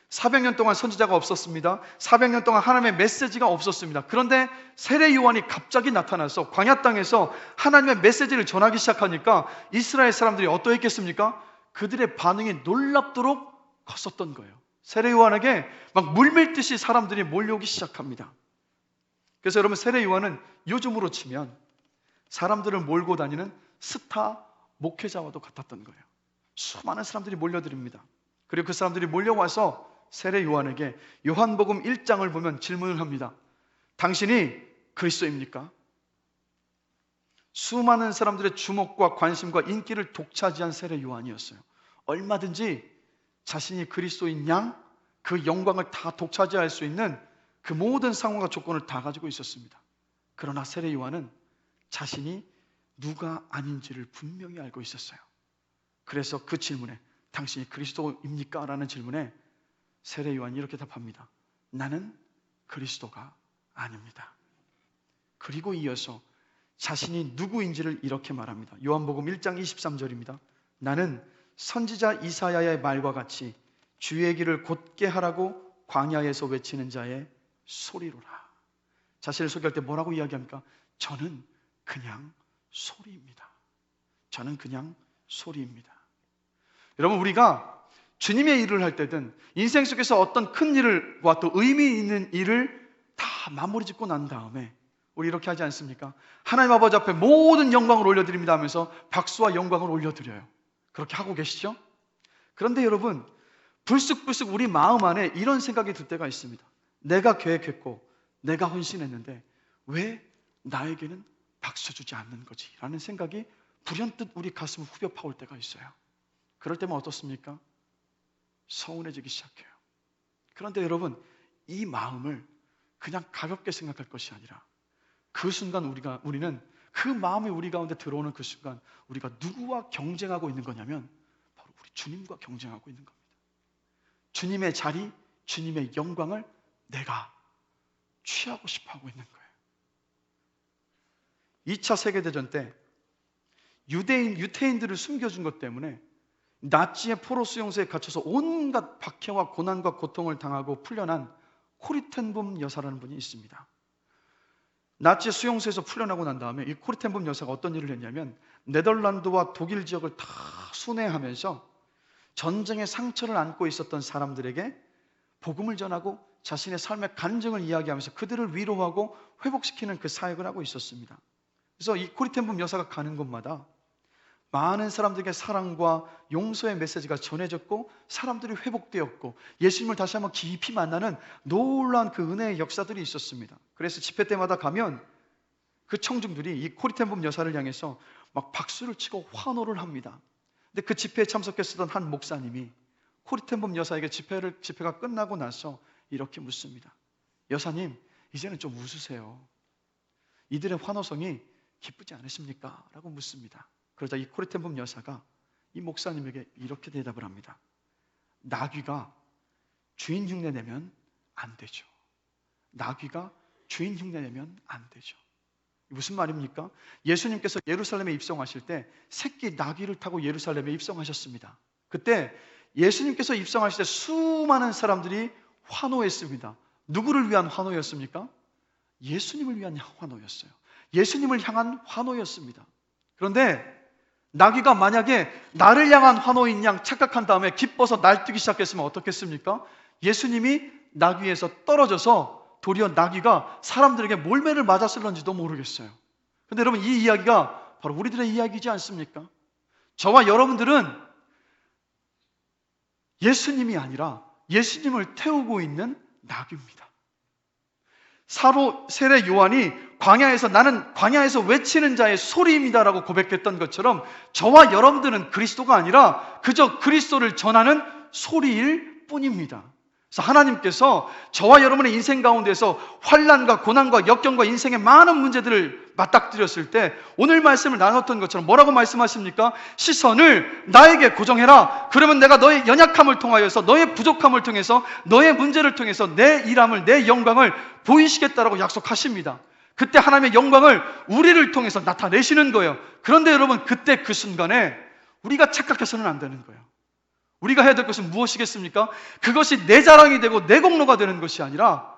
A: 400년 동안 선지자가 없었습니다. 400년 동안 하나님의 메시지가 없었습니다. 그런데 세례 요한이 갑자기 나타나서 광야 땅에서 하나님의 메시지를 전하기 시작하니까 이스라엘 사람들이 어떠했겠습니까? 그들의 반응이 놀랍도록 컸었던 거예요. 세례 요한에게 막 물밀듯이 사람들이 몰려오기 시작합니다. 그래서 여러분, 세례 요한은 요즘으로 치면 사람들을 몰고 다니는 스타 목회자와도 같았던 거예요. 수많은 사람들이 몰려듭니다. 그리고 그 사람들이 몰려와서 세례 요한에게 요한복음 1장을 보면 질문을 합니다. 당신이 그리스도입니까? 수많은 사람들의 주목과 관심과 인기를 독차지한 세례 요한이었어요. 얼마든지 자신이 그리스도인 양, 그 영광을 다 독차지할 수 있는 그 모든 상황과 조건을 다 가지고 있었습니다. 그러나 세례 요한은 자신이 누가 아닌지를 분명히 알고 있었어요. 그래서 그 질문에 당신이 그리스도입니까? 라는 질문에 세례 요한이 이렇게 답합니다. 나는 그리스도가 아닙니다. 그리고 이어서 자신이 누구인지를 이렇게 말합니다. 요한복음 1장 23절입니다. 나는 선지자 이사야의 말과 같이 주의 길을 곧게 하라고 광야에서 외치는 자의 소리로라. 자신을 소개할 때 뭐라고 이야기합니까? 저는 그냥 소리입니다. 저는 그냥 소리입니다. 여러분, 우리가 주님의 일을 할 때든 인생 속에서 어떤 큰 일과 또 의미 있는 일을 다 마무리 짓고 난 다음에 우리 이렇게 하지 않습니까? 하나님 아버지 앞에 모든 영광을 올려드립니다 하면서 박수와 영광을 올려드려요. 그렇게 하고 계시죠? 그런데 여러분, 불쑥불쑥 우리 마음 안에 이런 생각이 들 때가 있습니다. 내가 계획했고 내가 헌신했는데 왜 나에게는 박수 주지 않는 거지? 라는 생각이 불현듯 우리 가슴을 후벼 파올 때가 있어요. 그럴 때면 어떻습니까? 서운해지기 시작해요. 그런데 여러분, 이 마음을 그냥 가볍게 생각할 것이 아니라 그 순간 우리는 그 마음이 우리 가운데 들어오는 그 순간 우리가 누구와 경쟁하고 있는 거냐면 바로 우리 주님과 경쟁하고 있는 겁니다. 주님의 자리, 주님의 영광을 내가 취하고 싶어 하고 있는 거예요. 2차 세계대전 때 유태인들을 숨겨준 것 때문에 나치의 포로 수용소에 갇혀서 온갖 박해와 고난과 고통을 당하고 풀려난 코리텐붐 여사라는 분이 있습니다. 나치 수용소에서 풀려나고 난 다음에 이 코리텐붐 여사가 어떤 일을 했냐면 네덜란드와 독일 지역을 다 순회하면서 전쟁의 상처를 안고 있었던 사람들에게 복음을 전하고 자신의 삶의 간증을 이야기하면서 그들을 위로하고 회복시키는 그 사역을 하고 있었습니다. 그래서 이 코리텐붐 여사가 가는 곳마다 많은 사람들에게 사랑과 용서의 메시지가 전해졌고 사람들이 회복되었고 예수님을 다시 한번 깊이 만나는 놀라운 그 은혜의 역사들이 있었습니다. 그래서 집회 때마다 가면 그 청중들이 이 코리텐붐 여사를 향해서 막 박수를 치고 환호를 합니다. 근데 그 집회에 참석했었던 한 목사님이 코리텐붐 여사에게 집회가 끝나고 나서 이렇게 묻습니다. 여사님, 이제는 좀 웃으세요. 이들의 환호성이 기쁘지 않으십니까? 라고 묻습니다. 그러자 이 코리텐붐 여사가 이 목사님에게 이렇게 대답을 합니다. 나귀가 주인 흉내 내면 안 되죠. 나귀가 주인 흉내 내면 안 되죠. 무슨 말입니까? 예수님께서 예루살렘에 입성하실 때 새끼 나귀를 타고 예루살렘에 입성하셨습니다. 그때 예수님께서 입성하실 때 수많은 사람들이 환호했습니다. 누구를 위한 환호였습니까? 예수님을 위한 환호였어요. 예수님을 향한 환호였습니다. 그런데 나귀가 만약에 나를 향한 환호인 양 착각한 다음에 기뻐서 날뛰기 시작했으면 어떻겠습니까? 예수님이 나귀에서 떨어져서 도리어 나귀가 사람들에게 몰매를 맞았을런지도 모르겠어요. 그런데 여러분, 이 이야기가 바로 우리들의 이야기이지 않습니까? 저와 여러분들은 예수님이 아니라 예수님을 태우고 있는 나귀입니다. 사도 세례 요한이 광야에서 나는 광야에서 외치는 자의 소리입니다라고 고백했던 것처럼 저와 여러분들은 그리스도가 아니라 그저 그리스도를 전하는 소리일 뿐입니다. 그래서 하나님께서 저와 여러분의 인생 가운데서 환난과 고난과 역경과 인생의 많은 문제들을 맞닥뜨렸을 때 오늘 말씀을 나눴던 것처럼 뭐라고 말씀하십니까? 시선을 나에게 고정해라. 그러면 내가 너의 연약함을 통하여서 너의 부족함을 통해서 너의 문제를 통해서 내 일함을 내 영광을 보이시겠다라고 약속하십니다. 그때 하나님의 영광을 우리를 통해서 나타내시는 거예요. 그런데 여러분, 그때 그 순간에 우리가 착각해서는 안 되는 거예요. 우리가 해야 될 것은 무엇이겠습니까? 그것이 내 자랑이 되고 내 공로가 되는 것이 아니라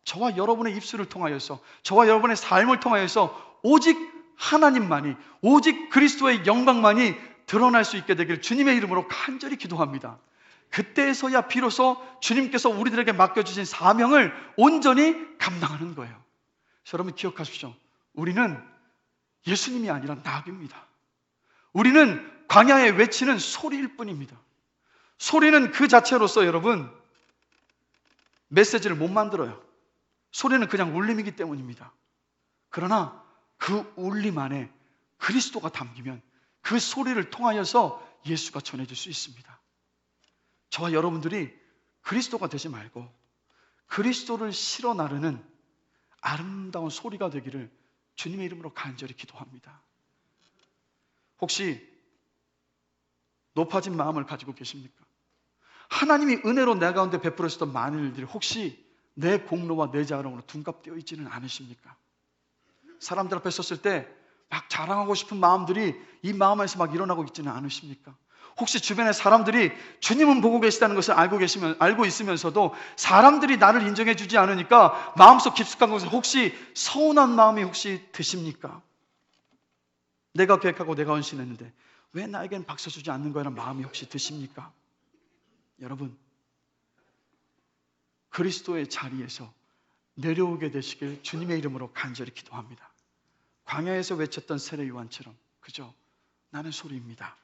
A: 저와 여러분의 입술을 통하여서 저와 여러분의 삶을 통하여서 오직 하나님만이, 오직 그리스도의 영광만이 드러날 수 있게 되길 주님의 이름으로 간절히 기도합니다. 그때서야 비로소 주님께서 우리들에게 맡겨주신 사명을 온전히 감당하는 거예요. 여러분 기억하십시오. 우리는 예수님이 아니라 나귀입니다. 우리는 광야에 외치는 소리일 뿐입니다. 소리는 그 자체로서 여러분 메시지를 못 만들어요. 소리는 그냥 울림이기 때문입니다. 그러나 그 울림 안에 그리스도가 담기면 그 소리를 통하여서 예수가 전해질 수 있습니다. 저와 여러분들이 그리스도가 되지 말고 그리스도를 실어 나르는 아름다운 소리가 되기를 주님의 이름으로 간절히 기도합니다. 혹시 높아진 마음을 가지고 계십니까? 하나님이 은혜로 내 가운데 베풀으셨던 많은 일들이 혹시 내 공로와 내 자랑으로 둔갑되어 있지는 않으십니까? 사람들 앞에 섰을 때 막 자랑하고 싶은 마음들이 이 마음 안에서 막 일어나고 있지는 않으십니까? 혹시 주변의 사람들이 주님은 보고 계시다는 것을 알고 있으면서도 사람들이 나를 인정해 주지 않으니까 마음속 깊숙한 곳에 혹시 서운한 마음이 혹시 드십니까? 내가 계획하고 내가 헌신했는데 왜 나에겐 박수 주지 않는 거라는 마음이 혹시 드십니까? 여러분, 그리스도의 자리에서 내려오게 되시길 주님의 이름으로 간절히 기도합니다. 광야에서 외쳤던 세례 요한처럼 그저 나는 소리입니다.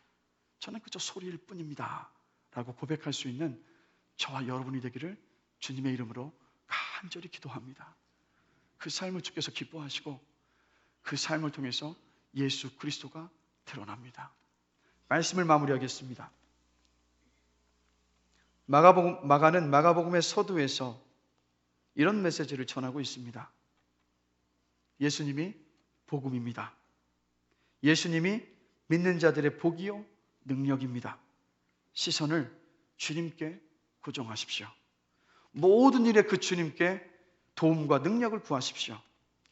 A: 저는 그저 소리일 뿐입니다. 라고 고백할 수 있는 저와 여러분이 되기를 주님의 이름으로 간절히 간절히 기도합니다. 그 삶을 주께서 기뻐하시고 그 삶을 통해서 예수 그리스도가 드러납니다. 말씀을 마무리하겠습니다. 마가는 마가복음의 서두에서 이런 메시지를 전하고 있습니다. 예수님이 복음입니다. 예수님이 믿는 자들의 복이요 능력입니다. 시선을 주님께 고정하십시오. 모든 일에 그 주님께 도움과 능력을 구하십시오.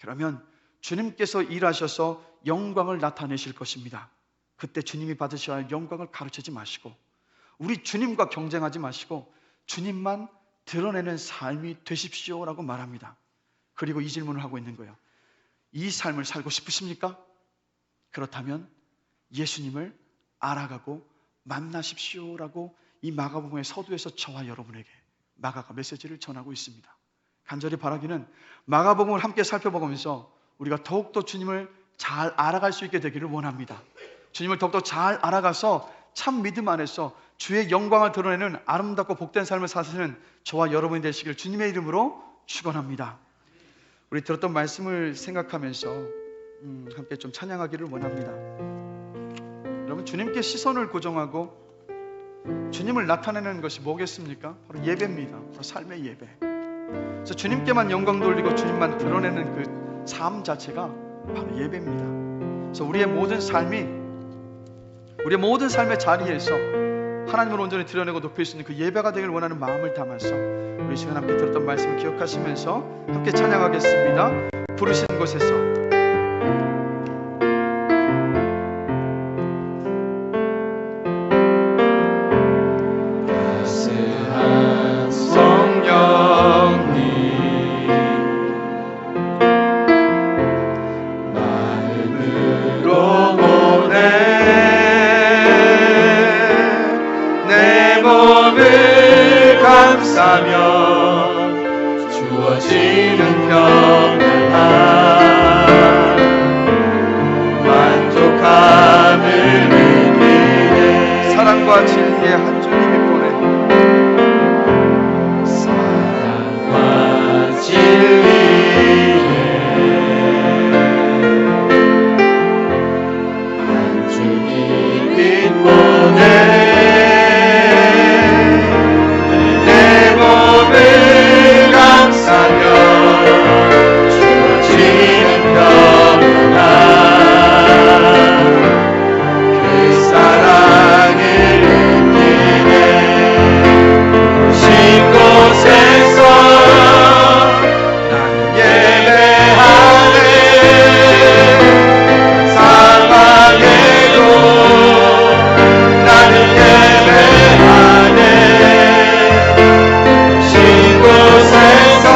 A: 그러면 주님께서 일하셔서 영광을 나타내실 것입니다. 그때 주님이 받으셔야 할 영광을 가르치지 마시고 우리 주님과 경쟁하지 마시고 주님만 드러내는 삶이 되십시오라고 말합니다. 그리고 이 질문을 하고 있는 거예요. 이 삶을 살고 싶으십니까? 그렇다면 예수님을 알아가고 만나십시오라고 이 마가복음의 서두에서 저와 여러분에게 마가가 메시지를 전하고 있습니다. 간절히 바라기는 마가복음을 함께 살펴보면서 우리가 더욱더 주님을 잘 알아갈 수 있게 되기를 원합니다. 주님을 더욱더 잘 알아가서 참 믿음 안에서 주의 영광을 드러내는 아름답고 복된 삶을 사시는 저와 여러분이 되시길 주님의 이름으로 축원합니다. 우리 들었던 말씀을 생각하면서 함께 좀 찬양하기를 원합니다. 여러분, 주님께 시선을 고정하고 주님을 나타내는 것이 뭐겠습니까? 바로 예배입니다. 바로 삶의 예배. 그래서 주님께만 영광 돌리고 주님만 드러내는 그 삶 자체가 바로 예배입니다. 그래서 우리의 모든 삶의 자리에서 하나님을 온전히 드러내고 높일 수 있는 그 예배가 되길 원하는 마음을 담아서 우리 시간 함께 들었던 말씀을 기억하시면서 함께 찬양하겠습니다. 부르신 곳에서
B: 주어지는 평안함 만족함을 느끼네.
A: 사랑과 진리의 한 주님이 보내
B: 사랑과 진리의 한 주님이 보내 주어지는 평안함 그 사랑을 느끼네. 신 곳에서 나는 예배하네. 사랑에도 나는 예배하네. 신 곳에서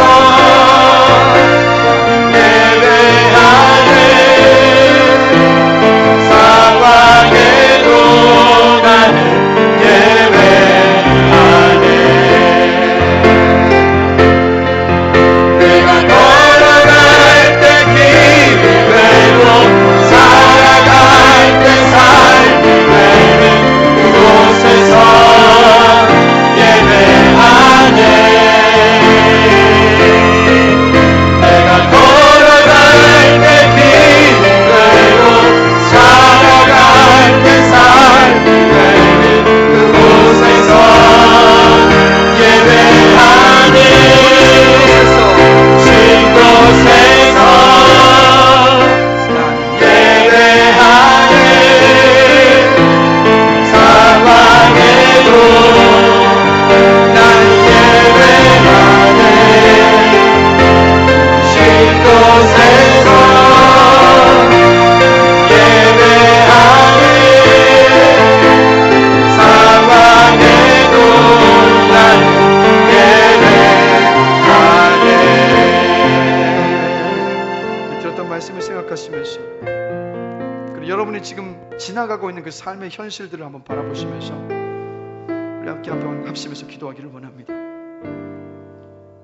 A: 지나가고 있는 그 삶의 현실들을 한번 바라보시면서 우리 함께 한번 합심해서 기도하기를 원합니다.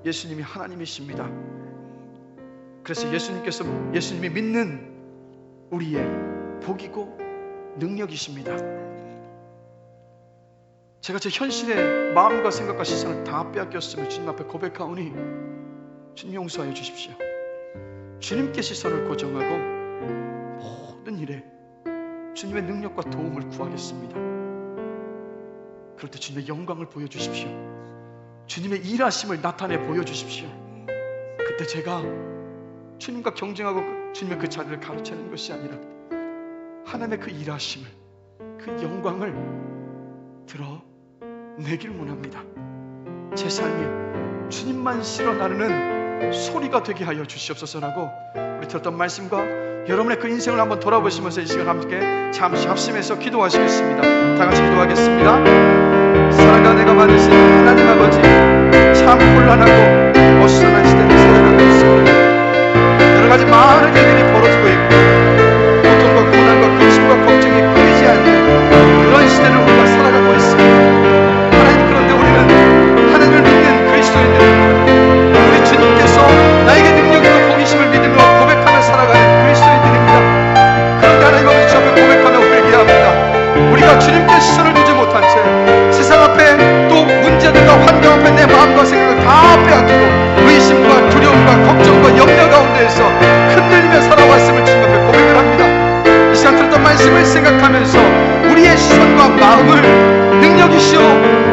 A: 예수님이 하나님이십니다. 그래서 예수님이 믿는 우리의 복이고 능력이십니다. 제가 제 현실의 마음과 생각과 시선을 다 빼앗겼으면 주님 앞에 고백하오니 주님 용서하여 주십시오. 주님께 시선을 고정하고 모든 일에 주님의 능력과 도움을 구하겠습니다. 그럴 때 주님의 영광을 보여주십시오. 주님의 일하심을 나타내 보여주십시오. 그때 제가 주님과 경쟁하고 주님의 그 자리를 가로채는 것이 아니라 하나님의 그 일하심을, 그 영광을 드러내기를 원합니다. 제 삶이 주님만 실어 나르는 소리가 되게 하여 주시옵소서라고 우리 들었던 말씀과 여러분의 그 인생을 한번 돌아보시면서 이 시간 함께 잠시 합심해서 기도하시겠습니다. 다 같이 기도하겠습니다. 사랑과 내가 받으신 하나님 아버지, 참 혼란하고 어수선한 시대를 살아가고 있습니다. 여러 가지 많은 일들이 벌어지고 있고 고통과 고난과 근심과 걱정이 끊이지 않는 그런 시대를 우리가 살아가고 있습니다. 하나님, 그런데 우리는 하나님을 믿는 그리스도인들입니다. 우리 주님께서 나에게 능력과 공의심을 믿음으로 고백하며 살아가는 그리스도인들입니다. 그런데 하나님 아버지 주 앞에 고백하며 회개합니다. 우리가 주님께 시선을 두지 못한 채 세상 앞에 또 문제들과 환경 앞에 내 마음과 생각을 다 빼앗기고 의심과 두려움과 걱정과 염려 가운데에서 흔들리며 살아왔음을 주님 앞에 고백을 합니다. 이 시간 들었던 말씀을 생각하면서 우리의 시선과 마음을 능력이시오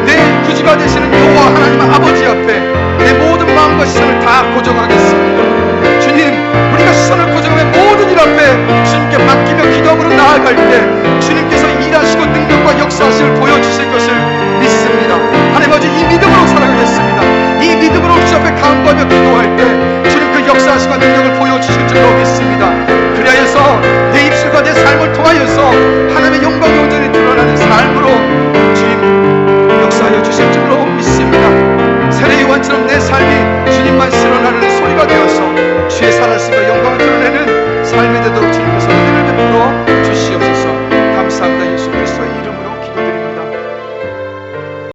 A: 내 구주가 되시는 여호와 하나님 아버지 앞에 내 모든 마음과 시선을 다 고정하겠습니다. 주님, 우리가 시선을 고정하며 모든 일 앞에 주님께 맡기며 기도함으로 나아갈 때 주님께서 일하시고 능력과 역사하심을 보여주실 것을 믿습니다. 하나님 아버지, 이 믿음으로 살아가겠습니다. 이 믿음으로 주 앞에 간구하며 기도할 때 주님 그 역사하심과 능력을 보여주실 줄로 믿습니다. 그리하여서 내 입술과 내 삶을 통하여서 하나님의 영광이 온전히 드러나는 삶으로